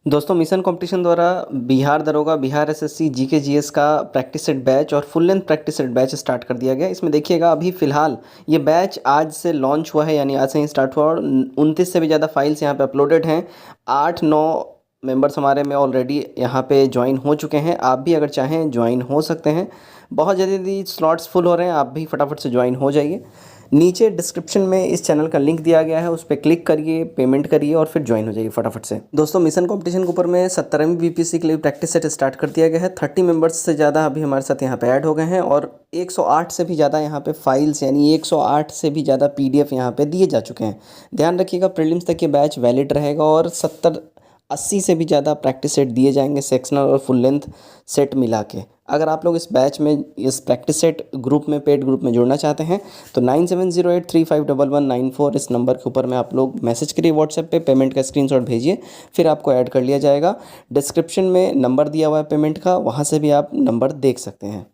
दोस्तों mission competition द्वारा बिहार दरोगा, बिहार एसएससी, जीके जीएस का प्रैक्टिस सेट बैच और full length practice set batch start कर दिया गया। इसमें देखिएगा अभी फ़िलहाल ये बैच आज से लॉन्च हुआ है, यानी आज से ही स्टार्ट हुआ और 29 से भी ज़्यादा फाइल्स यहाँ पे अपलोडेड हैं। 8-9 मेंबर्स हमारे में ऑलरेडी यहाँ पे ज्वाइन हो चुके हैं। आप भी अगर चाहें ज्वाइन हो सकते हैं। बहुत जल्दी स्लॉट्स फुल हो रहे हैं, आप भी फटाफट से ज्वाइन हो जाइए। नीचे डिस्क्रिप्शन में इस चैनल का लिंक दिया गया है, उस पर क्लिक करिए, पेमेंट करिए और फिर ज्वाइन हो जाइए फटाफट से। दोस्तों मिशन कंपटीशन के ऊपर में 17वीं बीपीएससी के लिए प्रैक्टिस सेट स्टार्ट कर दिया गया है। 30 मेंबर्स से ज़्यादा अभी हमारे साथ यहाँ पे ऐड हो गए हैं और 108 से भी ज़्यादा यहाँ पे फाइल्स, यानी 108 से भी ज़्यादा पीडीएफ यहाँ पे दिए जा चुके हैं। ध्यान रखिएगा प्रीलिम्स तक ये बैच वैलिड रहेगा और 70-80 से भी ज़्यादा प्रैक्टिस सेट दिए जाएंगे, सेक्शनल और फुल लेंथ सेट मिला के। अगर आप लोग इस बैच में, इस प्रैक्टिस सेट ग्रुप में, पेड ग्रुप में जुड़ना चाहते हैं तो 9708351194 इस नंबर के ऊपर में आप लोग मैसेज करिए व्हाट्सएप पे, पेमेंट का स्क्रीनशॉट भेजिए, फिर आपको ऐड कर लिया जाएगा। डिस्क्रिप्शन में नंबर दिया हुआ है पेमेंट का, वहाँ से भी आप नंबर देख सकते हैं।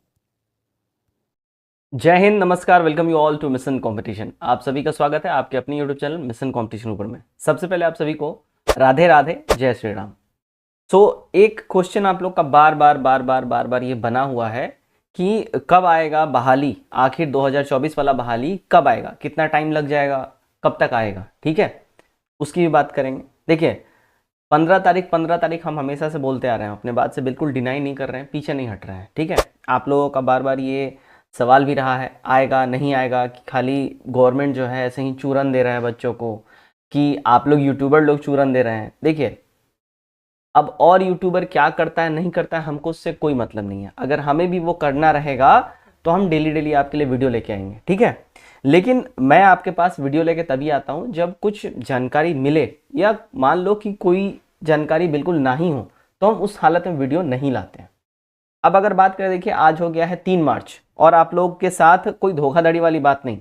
जय हिंद, नमस्कार, welcome you all to mission competition. आप सभी का स्वागत है आपके अपनी यूट्यूब चैनल मिशन कंपटीशन ऊपर में। सबसे पहले आप सभी को राधे राधे, जय श्री राम। एक क्वेश्चन आप लोग का बार बार ये बना हुआ है कि कब आएगा बहाली, आखिर 2024 वाला बहाली कब आएगा, कितना टाइम लग जाएगा, कब तक आएगा, ठीक है, उसकी भी बात करेंगे। देखिए 15 तारीख हम हमेशा से बोलते आ रहे हैं, अपने बात से बिल्कुल डिनाई नहीं कर रहे हैं, पीछे नहीं हट रहे हैं, ठीक है। आप लोगों का बार बार ये सवाल भी रहा है आएगा नहीं आएगा, कि खाली गवर्नमेंट जो है ऐसे ही चूरन दे रहा है बच्चों को, कि आप लोग यूट्यूबर लोग चूरन दे रहे हैं। देखिए अब और यूट्यूबर क्या करता है नहीं करता है हमको उससे कोई मतलब नहीं है। अगर हमें भी वो करना रहेगा तो हम डेली डेली आपके लिए वीडियो लेके आएंगे, ठीक है। लेकिन मैं आपके पास वीडियो लेके तभी आता हूं जब कुछ जानकारी मिले, या मान लो कि कोई जानकारी बिल्कुल नहीं हो तो हम उस हालत में वीडियो नहीं लाते हैं। अब अगर बात करें, देखिए आज हो गया है 3 मार्च और आप लोग के साथ कोई धोखाधड़ी वाली बात नहीं।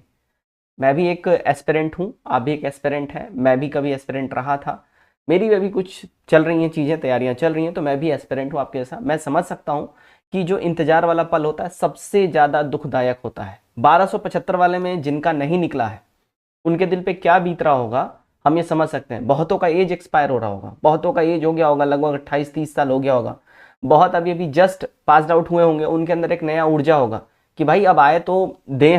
मैं भी एक एस्पिरेंट हूँ, आप भी एक एस्पिरेंट हैं, मैं भी कभी एस्पिरेंट रहा था, मेरी भी अभी कुछ चल रही हैं चीज़ें, तैयारियां चल रही हैं, तो मैं भी एस्पिरेंट हूँ आपके जैसा। मैं समझ सकता हूँ कि जो इंतजार वाला पल होता है सबसे ज़्यादा दुखदायक होता है। 1275 वाले में जिनका नहीं निकला है उनके दिल पे क्या बीत रहा होगा हम ये समझ सकते हैं। बहुतों का एज एक्सपायर हो रहा होगा, बहुतों का एज हो गया होगा, लगभग 28-30 साल हो गया होगा। बहुत अभी अभी जस्ट पास आउट हुए होंगे, उनके अंदर एक नया ऊर्जा होगा कि भाई अब आए तो दें,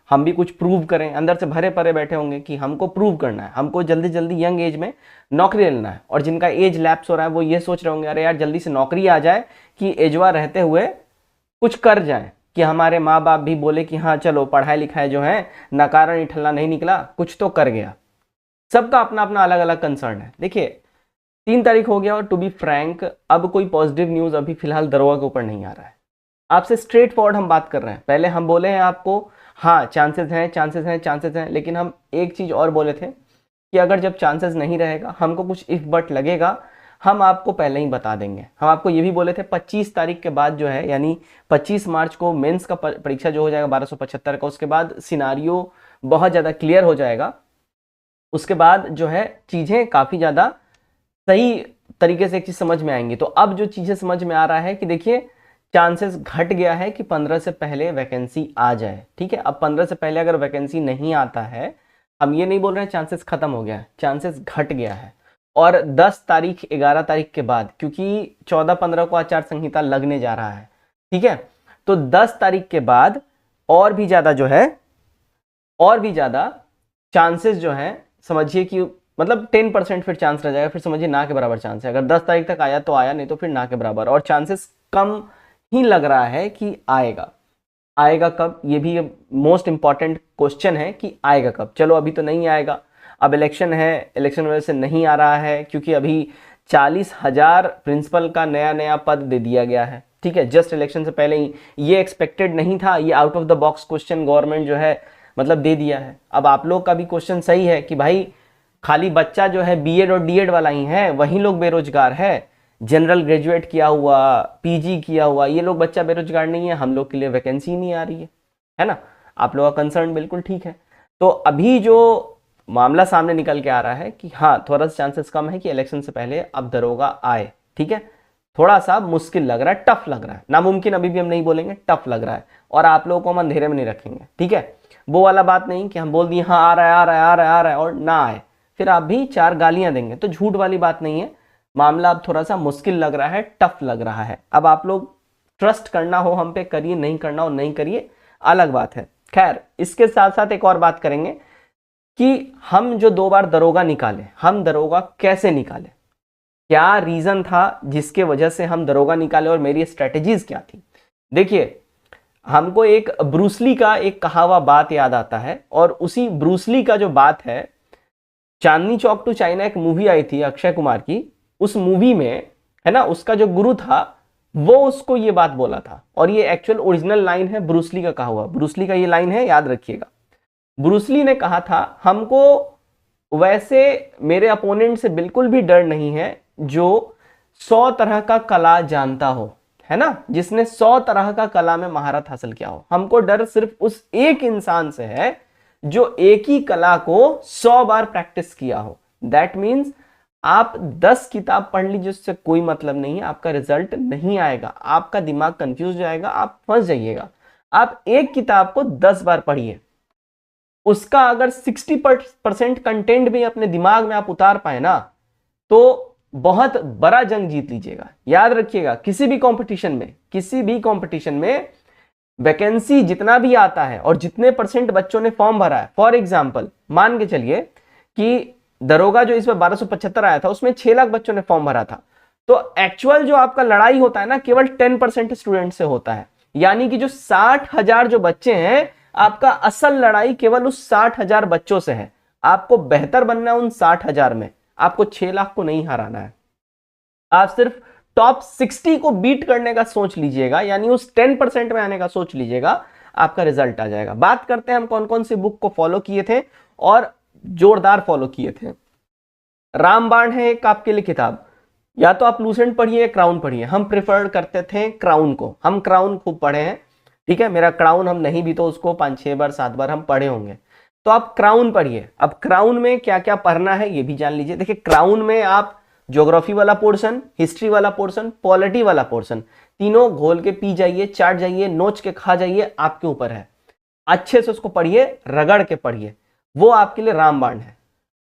हम भी कुछ प्रूव करें। अंदर से भरे परे बैठे होंगे कि हमको प्रूव करना है, हमको जल्दी जल्दी यंग एज में नौकरी लेना है। और जिनका एज लैप्स हो रहा है वो ये सोच रहे होंगे अरे यार जल्दी से नौकरी आ जाए कि एजवा रहते हुए कुछ कर जाए, कि हमारे माँ बाप भी बोले कि हाँ चलो पढ़ाई लिखाई जो है नकारा निठल्ला नहीं निकला, कुछ तो कर गया। सबका अपना अपना अलग अलग कंसर्न है। देखिए 3 तारीख हो गया और टू बी फ्रैंक अब कोई पॉजिटिव न्यूज़ अभी फिलहाल दरोगा के ऊपर नहीं आ रहा है। आपसे स्ट्रेट फॉरवर्ड हम बात कर रहे हैं। पहले हम बोले हैं आपको हाँ चांसेस हैं, चांसेस हैं, चांसेस हैं, लेकिन हम एक चीज़ और बोले थे कि अगर जब चांसेस नहीं रहेगा, हमको कुछ इफ बट लगेगा, हम आपको पहले ही बता देंगे। हम आपको ये भी बोले थे 25 तारीख के बाद जो है, यानी 25 मार्च को मेंस का परीक्षा जो हो जाएगा 1275 का, उसके बाद सिनारियो बहुत ज़्यादा क्लियर हो जाएगा। उसके बाद जो है चीज़ें काफ़ी ज़्यादा सही तरीके से एक चीज़ समझ में आएंगी। तो अब जो चीज़ें समझ में आ रहा है कि देखिए चांसेस घट गया है कि 15 से पहले वैकेंसी आ जाए, ठीक है। अब 15 से पहले अगर वैकेंसी नहीं आता है, हम ये नहीं बोल रहे हैं चांसेस खत्म हो गया है, चांसेस घट गया है। और 10 तारीख 11 तारीख के बाद, क्योंकि 14-15 को आचार संहिता लगने जा रहा है, ठीक है, तो 10 तारीख के बाद और भी ज़्यादा जो है, और भी ज़्यादा चांसेस जो है, समझिए कि मतलब 10% फिर चांस रह जाएगा, फिर समझिए ना के बराबर चांस है। अगर 10 तारीख तक आया तो आया, नहीं तो फिर ना के बराबर। और चांसेस कम ही लग रहा है कि आएगा। आएगा कब, ये भी मोस्ट इंपॉर्टेंट क्वेश्चन है कि आएगा कब। चलो अभी तो नहीं आएगा, अब इलेक्शन है, इलेक्शन वजह से नहीं आ रहा है, क्योंकि अभी 40,000 प्रिंसिपल का नया नया पद दे दिया गया है, ठीक है, जस्ट इलेक्शन से पहले ही। ये एक्सपेक्टेड नहीं था, ये out of the box question government जो है मतलब दे दिया है। अब आप लोग का भी क्वेश्चन सही है कि भाई खाली बच्चा जो है बीएड और डीएड वाला ही है, वही लोग बेरोजगार है। जनरल ग्रेजुएट किया हुआ, पीजी किया हुआ, ये लोग बच्चा बेरोजगार नहीं है, हम लोग के लिए वैकेंसी नहीं आ रही है ना। आप लोगों का कंसर्न बिल्कुल ठीक है। तो अभी जो मामला सामने निकल के आ रहा है कि हाँ थोड़ा सा चांसेस कम है कि इलेक्शन से पहले अब दरोगा आए, ठीक है। थोड़ा सा मुश्किल लग रहा है, टफ लग रहा है, नामुमकिन अभी भी हम नहीं बोलेंगे, टफ लग रहा है। और आप लोगों को हम अंधेरे में नहीं रखेंगे, ठीक है। वो वाला बात नहीं कि हम बोल दिए हाँ आ रहा है, आ रहा है, आ रहा है, आ रहा है और ना आए, फिर आप भी 4 गालियां देंगे, तो झूठ वाली बात नहीं है। मामला अब थोड़ा सा मुश्किल लग रहा है, टफ लग रहा है। अब आप लोग ट्रस्ट करना हो हम पे करिए, नहीं करना हो नहीं करिए, अलग बात है। खैर, इसके साथ साथ एक और बात करेंगे कि हम जो 2 बार दरोगा निकाले, हम दरोगा कैसे निकाले, क्या रीजन था जिसके वजह से हम दरोगा निकाले और मेरी स्ट्रेटेजीज क्या थी। देखिए, हमको एक ब्रूसली का एक कहा हुआ बात याद आता है, और उसी ब्रूसली का जो बात है, चांदनी चौक टू चाइना एक मूवी आई थी अक्षय कुमार की, उस मूवी में है ना, उसका जो गुरु था वो उसको ये बात बोला था, और ये एक्चुअल ओरिजिनल लाइन है ब्रूसली का कहा हुआ, ब्रूसली का ये लाइन है, याद रखिएगा। ब्रूसली ने कहा था, हमको वैसे मेरे अपोनेंट से बिल्कुल भी डर नहीं है जो 100 तरह का कला जानता हो, है ना, जिसने 100 तरह का कला में महारत हासिल किया हो। हमको डर सिर्फ उस एक इंसान से है जो एक ही कला को 100 बार प्रैक्टिस किया हो। दैट मीन्स आप 10 किताब पढ़ लीजिए, उससे कोई मतलब नहीं है, आपका रिजल्ट नहीं आएगा, आपका दिमाग कंफ्यूज जाएगा, आप फंस जाइएगा। आप एक किताब को 10 बार पढ़िए, उसका अगर 60% कंटेंट भी अपने दिमाग में आप उतार पाए ना, तो बहुत बड़ा जंग जीत लीजिएगा। याद रखिएगा, किसी भी कंपटीशन में वैकेंसी जितना भी आता है और जितने % बच्चों ने फॉर्म भरा है, फॉर एग्जाम्पल मान के चलिए कि दरोगा जो इस बार 1275 आया था, उसमें 6 लाख बच्चों ने फॉर्म भरा था, तो एक्चुअल जो आपका लड़ाई होता है ना, केवल 10% स्टूडेंट से होता है। यानी कि जो 60,000 जो बच्चे हैं, आपका असल लड़ाई केवल उस 60,000 बच्चों से है। आपको बेहतर बनना है उन 60,000 में, आपको 6 लाख को नहीं हराना है। आप सिर्फ टॉप 60 को बीट करने का सोच लीजिएगा, यानी उस 10% में आने का सोच लीजिएगा, आपका रिजल्ट आ जाएगा। बात करते हैं हम कौन कौन सी बुक को फॉलो किए थे और जोरदार फॉलो किए थे। रामबाण है एक आपके लिए किताब, या तो आप लूसेंट पढ़िए, क्राउन पढ़िए। हम प्रेफर करते थे क्राउन को, हम क्राउन खूब पढ़े हैं, ठीक है। मेरा क्राउन हम नहीं भी तो उसको 5-6 बार 7 बार हम पढ़े होंगे, तो आप क्राउन पढ़िए। अब क्राउन में क्या क्या पढ़ना है ये भी जान लीजिए। देखिए, क्राउन में आप ज्योग्राफी वाला पोर्शन, हिस्ट्री वाला पोर्शन, पॉलिटी वाला पोर्शन, तीनों घोल के पी जाइए, चाट जाइए, नोच के खा जाइए, आपके ऊपर है। अच्छे से उसको पढ़िए, रगड़ के पढ़िए, वो आपके लिए रामबाण है।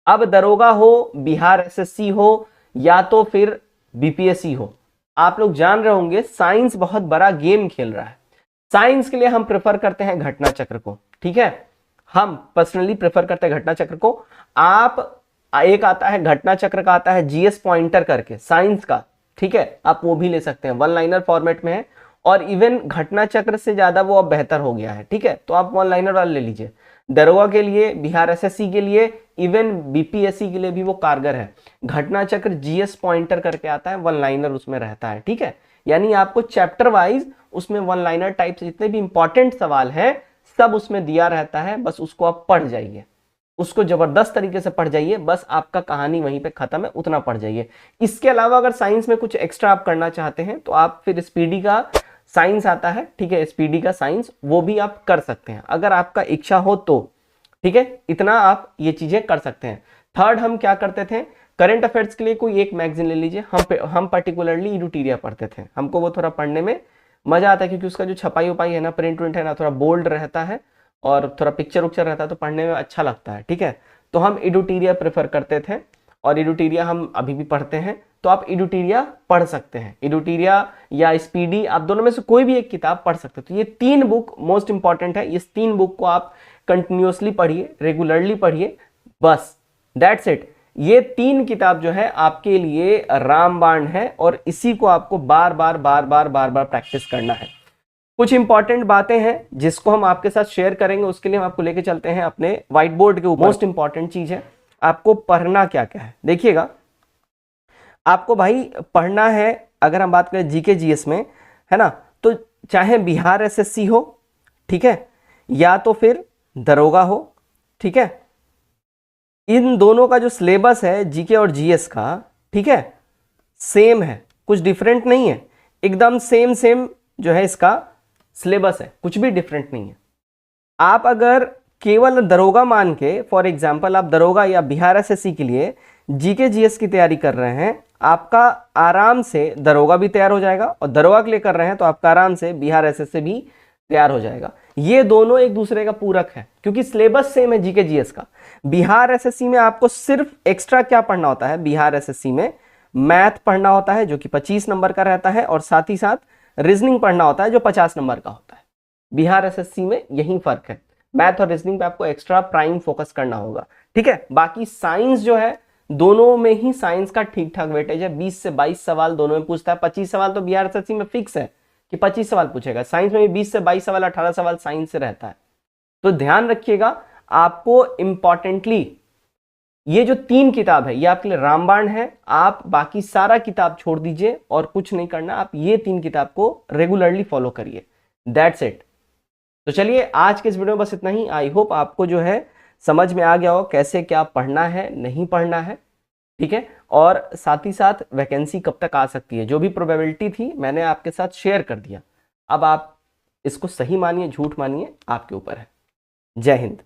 अब दरोगा हो, बिहार एसएससी हो, या तो फिर बीपीएससी हो, आप लोग जान रहे होंगे साइंस बहुत बड़ा गेम खेल रहा है। साइंस के लिए हम प्रेफर करते हैं घटना चक्र को, ठीक है। हम पर्सनली प्रेफर करते हैं घटना चक्र को। आप एक आता है घटना चक्र का, आता है जीएस पॉइंटर करके साइंस का, ठीक है, आप वो भी ले सकते हैं, 1 लाइनर फॉर्मेट में है, और इवन घटना चक्र से ज्यादा वो अब बेहतर हो गया है, ठीक है, तो आप 1 लाइनर वाला ले लीजिए। दरोगा के लिए, बिहार एसएससी के लिए, इवन बीपीएससी के लिए भी वो कारगर है। घटना चक्र जीएस पॉइंटर करके आता है, 1 लाइनर उसमें रहता है, ठीक है। यानी आपको चैप्टर वाइज उसमें 1 लाइनर टाइप से जितने भी इंपॉर्टेंट सवाल हैं सब उसमें दिया रहता है, बस उसको आप पढ़ जाइए, उसको जबरदस्त तरीके से पढ़ जाइए, बस आपका कहानी वहीं पे खत्म है, उतना पढ़ जाइए। इसके अलावा अगर साइंस में कुछ एक्स्ट्रा आप करना चाहते हैं तो आप फिर स्पीडी का साइंस आता है, ठीक है, स्पीडी का साइंस, वो भी आप कर सकते हैं अगर आपका इच्छा हो तो, ठीक है। इतना आप ये चीजें कर सकते हैं। थर्ड, हम क्या करते थे, करंट अफेयर्स के लिए कोई एक मैगजीन ले लीजिए। हम पर्टिकुलरली इडुटीरिया पढ़ते थे, हमको वो थोड़ा पढ़ने में मजा आता है, क्योंकि उसका जो छपाई उपाई है ना, प्रिंट है ना, थोड़ा बोल्ड रहता है और थोड़ा पिक्चर उक्चर रहता है, तो पढ़ने में अच्छा लगता है, ठीक है। तो हम इडुटीरिया प्रेफर करते थे, और इडुटीरिया हम अभी भी पढ़ते हैं, तो आप इडुटीरिया पढ़ सकते हैं। इडुटीरिया या स्पीडी, आप दोनों में से कोई भी एक किताब पढ़ सकते हैं। तो ये 3 बुक मोस्ट इंपॉर्टेंट है, इस 3 बुक को आप कंटिन्यूअसली पढ़िए, रेगुलरली पढ़िए, बस दैट्स इट। ये 3 किताब जो है आपके लिए रामबाण है, और इसी को आपको बार बार प्रैक्टिस करना है। कुछ इंपॉर्टेंट बातें हैं जिसको हम आपके साथ शेयर करेंगे, उसके लिए हम आपको लेके चलते हैं अपने व्हाइट बोर्ड के ऊपर। मोस्ट इंपॉर्टेंट चीज है, आपको पढ़ना क्या क्या है। देखिएगा, आपको भाई पढ़ना है, अगर हम बात करें जीके जीएस में, है ना, तो चाहे बिहार एसएससी हो, ठीक है, या तो फिर दरोगा हो, ठीक है, इन दोनों का जो सिलेबस है जीके और जीएस का, ठीक है, सेम है, कुछ डिफरेंट नहीं है, एकदम सेम जो है इसका सिलेबस है, कुछ भी डिफरेंट नहीं है। आप अगर केवल दरोगा मान के, फॉर एग्जांपल आप दरोगा या बिहार एसएससी के लिए जीके जीएस की तैयारी कर रहे हैं, आपका आराम से दरोगा भी तैयार हो जाएगा, और दरोगा के लिए कर रहे हैं तो आपका आराम से बिहार एसएससी भी तैयार हो जाएगा। ये दोनों एक दूसरे का पूरक है, क्योंकि सिलेबस सेम है जीके जीएस का। बिहार एसएससी में आपको सिर्फ एक्स्ट्रा क्या पढ़ना होता है, बिहार एसएससी में मैथ पढ़ना होता है जो कि 25 नंबर का रहता है, और साथ ही साथ रीजनिंग पढ़ना होता है जो 50 नंबर का होता है। बिहार एसएससी में यही फर्क है, मैथ और रीजनिंग पे आपको एक्स्ट्रा प्राइम फोकस करना होगा, ठीक है। बाकी साइंस जो है, दोनों में ही साइंस का ठीक ठाक वेटेज है, 20 से 22 सवाल दोनों में पूछता है। 25 सवाल तो बिहार एसएससी में फिक्स है कि 25 सवाल पूछेगा, साइंस में भी 20 से 22 सवाल, 18 सवाल साइंस से रहता है। तो ध्यान रखिएगा, आपको इंपॉर्टेंटली ये जो 3 किताब है ये आपके लिए रामबाण है। आप बाकी सारा किताब छोड़ दीजिए और कुछ नहीं करना, आप ये 3 किताब को रेगुलरली फॉलो करिए, दैट्स इट। तो चलिए आज के इस वीडियो में बस इतना ही। आई होप आपको जो है समझ में आ गया हो कैसे क्या पढ़ना है, नहीं पढ़ना है, ठीक है। और साथ ही साथ वैकेंसी कब तक आ सकती है, जो भी प्रोबेबिलिटी थी मैंने आपके साथ शेयर कर दिया। अब आप इसको सही मानिए झूठ मानिए, आपके ऊपर है। जय हिंद।